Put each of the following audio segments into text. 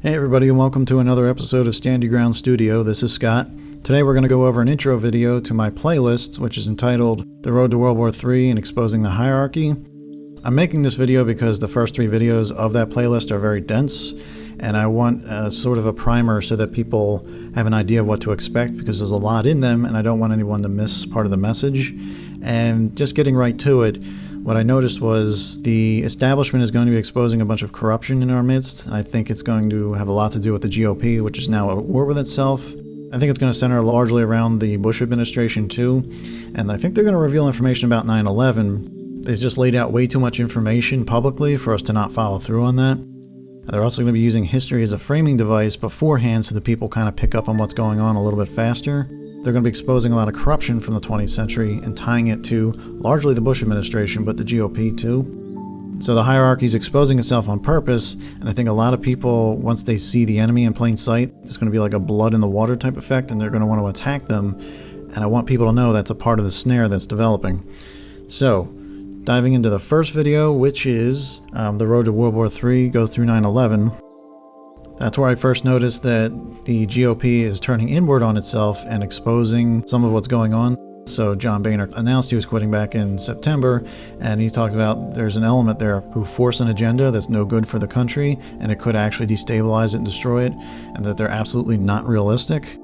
Hey everybody, and welcome to another episode of Stand Your Ground Studio. This is Scott. Today we're going to go over an intro video to my playlist, which is entitled The Road to World War III and Exposing the Hierarchy. I'm making this video because the first three videos of that playlist are very dense, and I want sort of a primer so that people have an idea of what to expect, because there's a lot in them and I don't want anyone to miss part of the message. And just getting right to it, what I noticed was the establishment is going to be exposing a bunch of corruption in our midst. I think it's going to have a lot to do with the GOP, which is now at war with itself. I think it's going to center largely around the Bush administration too. And I think they're going to reveal information about 9/11. They've just laid out way too much information publicly for us to not follow through on that. They're also going to be using history as a framing device beforehand so that people kind of pick up on what's going on a little bit faster. They're going to be exposing a lot of corruption from the 20th century and tying it to largely the Bush administration, but the GOP too. So the hierarchy is exposing itself on purpose, and I think a lot of people, once they see the enemy in plain sight, it's going to be like a blood in the water type effect, and they're going to want to attack them. And I want people to know that's a part of the snare that's developing. So, diving into the first video, which is The Road to World War III Goes Through 9/11. That's where I first noticed that the GOP is turning inward on itself and exposing some of what's going on. So John Boehner announced he was quitting back in September, and he talked about there's an element there who force an agenda that's no good for the country, and it could actually destabilize it and destroy it, and that they're absolutely not realistic.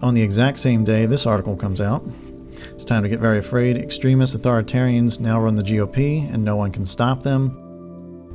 On the exact same day this article comes out, it's time to get very afraid. Extremist authoritarians now run the GOP, and no one can stop them.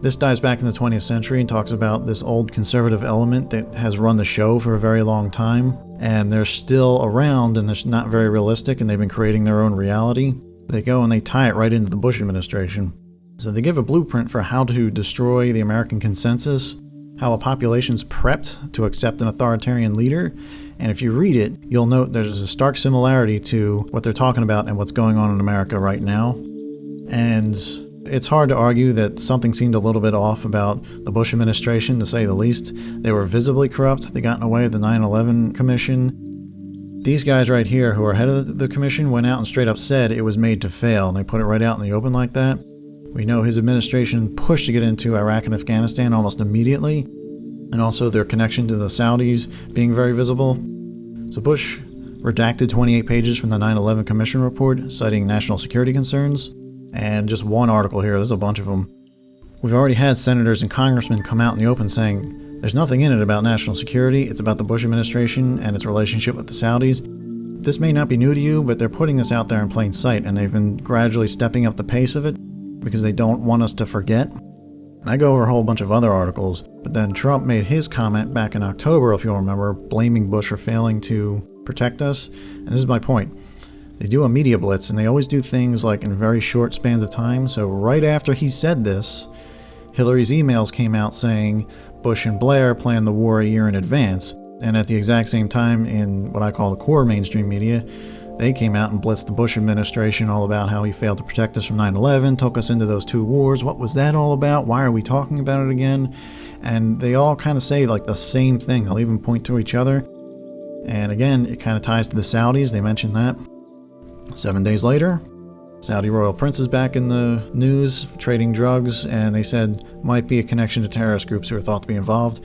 This dives back in the 20th century and talks about this old conservative element that has run the show for a very long time, and they're still around, and they're not very realistic, and they've been creating their own reality. They go and they tie it right into the Bush administration. So they give a blueprint for how to destroy the American consensus, how a population's prepped to accept an authoritarian leader, and if you read it, you'll note there's a stark similarity to what they're talking about and what's going on in America right now. And it's hard to argue that something seemed a little bit off about the Bush administration, to say the least. They were visibly corrupt. They got in the way of the 9/11 Commission. These guys right here, who are head of the commission, went out and straight up said it was made to fail, and they put it right out in the open like that. We know his administration pushed to get into Iraq and Afghanistan almost immediately, and also their connection to the Saudis being very visible. So Bush redacted 28 pages from the 9/11 Commission report, citing national security concerns. And just one article here, there's a bunch of them. We've already had senators and congressmen come out in the open saying there's nothing in it about national security, it's about the Bush administration and its relationship with the Saudis. This may not be new to you, but they're putting this out there in plain sight, and they've been gradually stepping up the pace of it because they don't want us to forget. And I go over a whole bunch of other articles, but then Trump made his comment back in October, if you'll remember, blaming Bush for failing to protect us. And this is my point. They do a media blitz, and they always do things like in very short spans of time. So right after he said this, Hillary's emails came out saying Bush and Blair planned the war a year in advance. And at the exact same time, in what I call the core mainstream media, they came out and blitzed the Bush administration all about how he failed to protect us from 9/11, took us into those two wars. What was that all about? Why are we talking about it again? And they all kind of say like the same thing. They'll even point to each other. And again, it kind of ties to the Saudis. They mentioned that. 7 days later, Saudi royal prince is back in the news, trading drugs, and they said might be a connection to terrorist groups who are thought to be involved.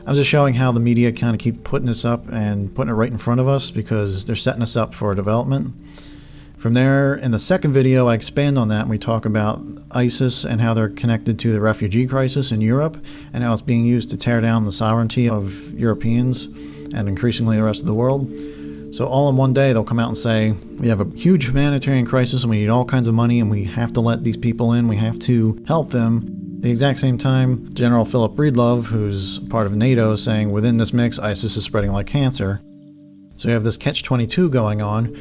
I'm just showing how the media kind of keep putting this up and putting it right in front of us because they're setting us up for development. From there, in the second video, I expand on that and we talk about ISIS and how they're connected to the refugee crisis in Europe and how it's being used to tear down the sovereignty of Europeans and increasingly the rest of the world. So all in one day, they'll come out and say, we have a huge humanitarian crisis and we need all kinds of money and we have to let these people in, we have to help them. At the exact same time, General Philip Breedlove, who's part of NATO, saying within this mix, ISIS is spreading like cancer. So you have this catch-22 going on,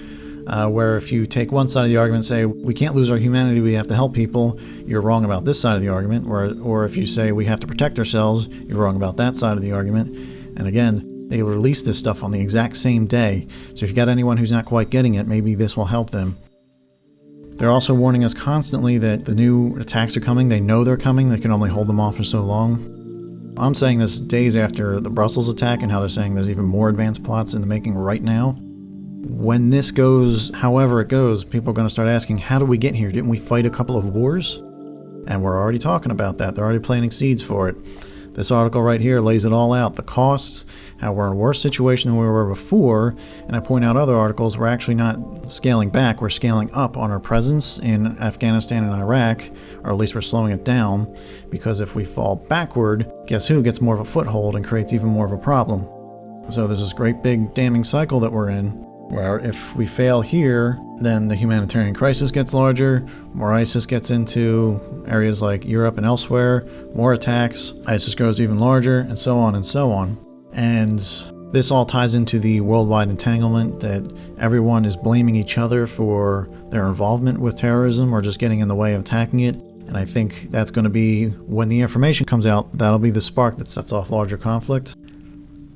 where if you take one side of the argument and say, we can't lose our humanity, we have to help people, you're wrong about this side of the argument. Or if you say we have to protect ourselves, you're wrong about that side of the argument. And again, they release this stuff on the exact same day. So if you got anyone who's not quite getting it, maybe this will help them. They're also warning us constantly that the new attacks are coming. They know they're coming. They can only hold them off for so long. I'm saying this days after the Brussels attack and how they're saying there's even more advanced plots in the making right now. When this goes, however it goes, people are going to start asking, how did we get here? Didn't we fight a couple of wars? And we're already talking about that. They're already planting seeds for it. This article right here lays it all out, the costs, how we're in a worse situation than we were before, and I point out other articles, we're actually not scaling back, we're scaling up on our presence in Afghanistan and Iraq, or at least we're slowing it down, because if we fall backward, guess who gets more of a foothold and creates even more of a problem? So there's this great big damning cycle that we're in, where if we fail here, then the humanitarian crisis gets larger, more ISIS gets into areas like Europe and elsewhere, more attacks, ISIS grows even larger, and so on and so on. And this all ties into the worldwide entanglement that everyone is blaming each other for their involvement with terrorism or just getting in the way of attacking it. And I think that's going to be, when the information comes out, that'll be the spark that sets off larger conflict.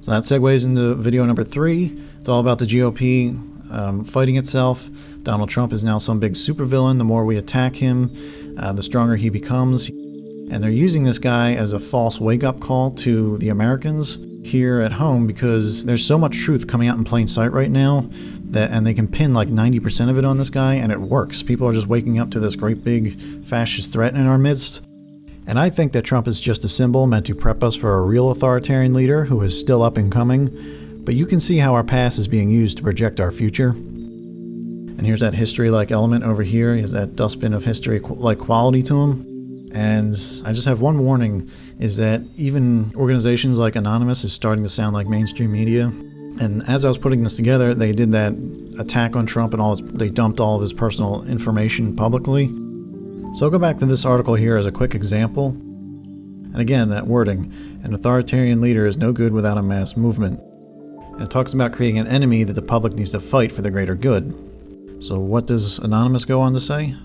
So that segues into video number 3. It's all about the GOP fighting itself. Donald Trump is now some big supervillain. The more we attack him, the stronger he becomes. And they're using this guy as a false wake-up call to the Americans here at home, because there's so much truth coming out in plain sight right now, and they can pin like 90% of it on this guy, and it works. People are just waking up to this great big fascist threat in our midst. And I think that Trump is just a symbol meant to prep us for a real authoritarian leader who is still up and coming. But you can see how our past is being used to project our future. And here's that history-like element over here. He has that dustbin of history-like quality to him. And I just have one warning, is that even organizations like Anonymous is starting to sound like mainstream media. And as I was putting this together, they did that attack on Trump and they dumped all of his personal information publicly. So I'll go back to this article here as a quick example. And again, that wording, an authoritarian leader is no good without a mass movement. And it talks about creating an enemy that the public needs to fight for the greater good. So what does Anonymous go on to say?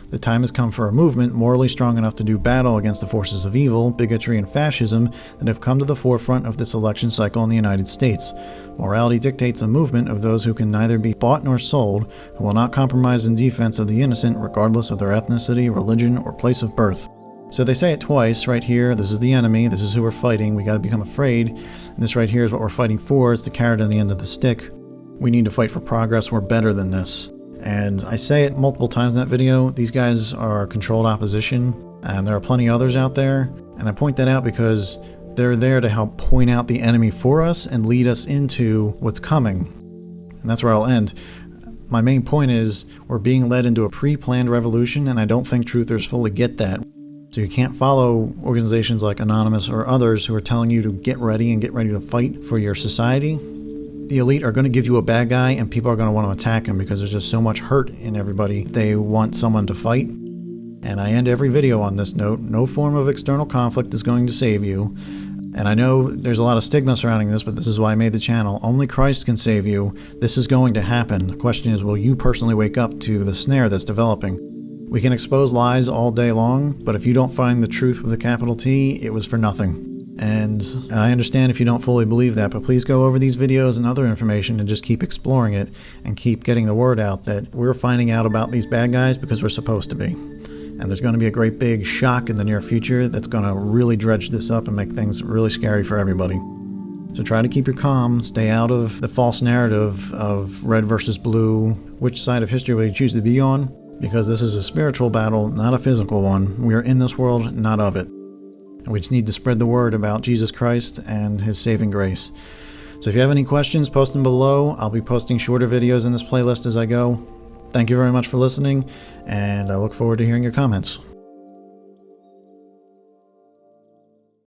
The time has come for a movement morally strong enough to do battle against the forces of evil, bigotry, and fascism that have come to the forefront of this election cycle in the United States. Morality dictates a movement of those who can neither be bought nor sold, who will not compromise in defense of the innocent regardless of their ethnicity, religion, or place of birth. So they say it twice right here. This is the enemy. This is who we're fighting. We got to become afraid. And this right here is what we're fighting for. It's the carrot on the end of the stick. We need to fight for progress. We're better than this. And I say it multiple times in that video, these guys are controlled opposition, and there are plenty others out there, and I point that out because they're there to help point out the enemy for us and lead us into what's coming. And that's where I'll end. My main point is we're being led into a pre-planned revolution, and I don't think truthers fully get that. So you can't follow organizations like Anonymous or others who are telling you to get ready and get ready to fight for your society. The elite are going to give you a bad guy, and people are going to want to attack him because there's just so much hurt in everybody. They want someone to fight. And I end every video on this note. No form of external conflict is going to save you. And I know there's a lot of stigma surrounding this, but this is why I made the channel. Only Christ can save you. This is going to happen. The question is, will you personally wake up to the snare that's developing? We can expose lies all day long, but if you don't find the truth with a capital T, it was for nothing. And I understand if you don't fully believe that, but please go over these videos and other information and just keep exploring it and keep getting the word out that we're finding out about these bad guys because we're supposed to be. And there's going to be a great big shock in the near future that's going to really dredge this up and make things really scary for everybody. So try to keep your calm, stay out of the false narrative of red versus blue, which side of history will you choose to be on, because this is a spiritual battle, not a physical one. We are in this world, not of it. We just need to spread the word about Jesus Christ and his saving grace. So if you have any questions, post them below. I'll be posting shorter videos in this playlist as I go. Thank you very much for listening, and I look forward to hearing your comments.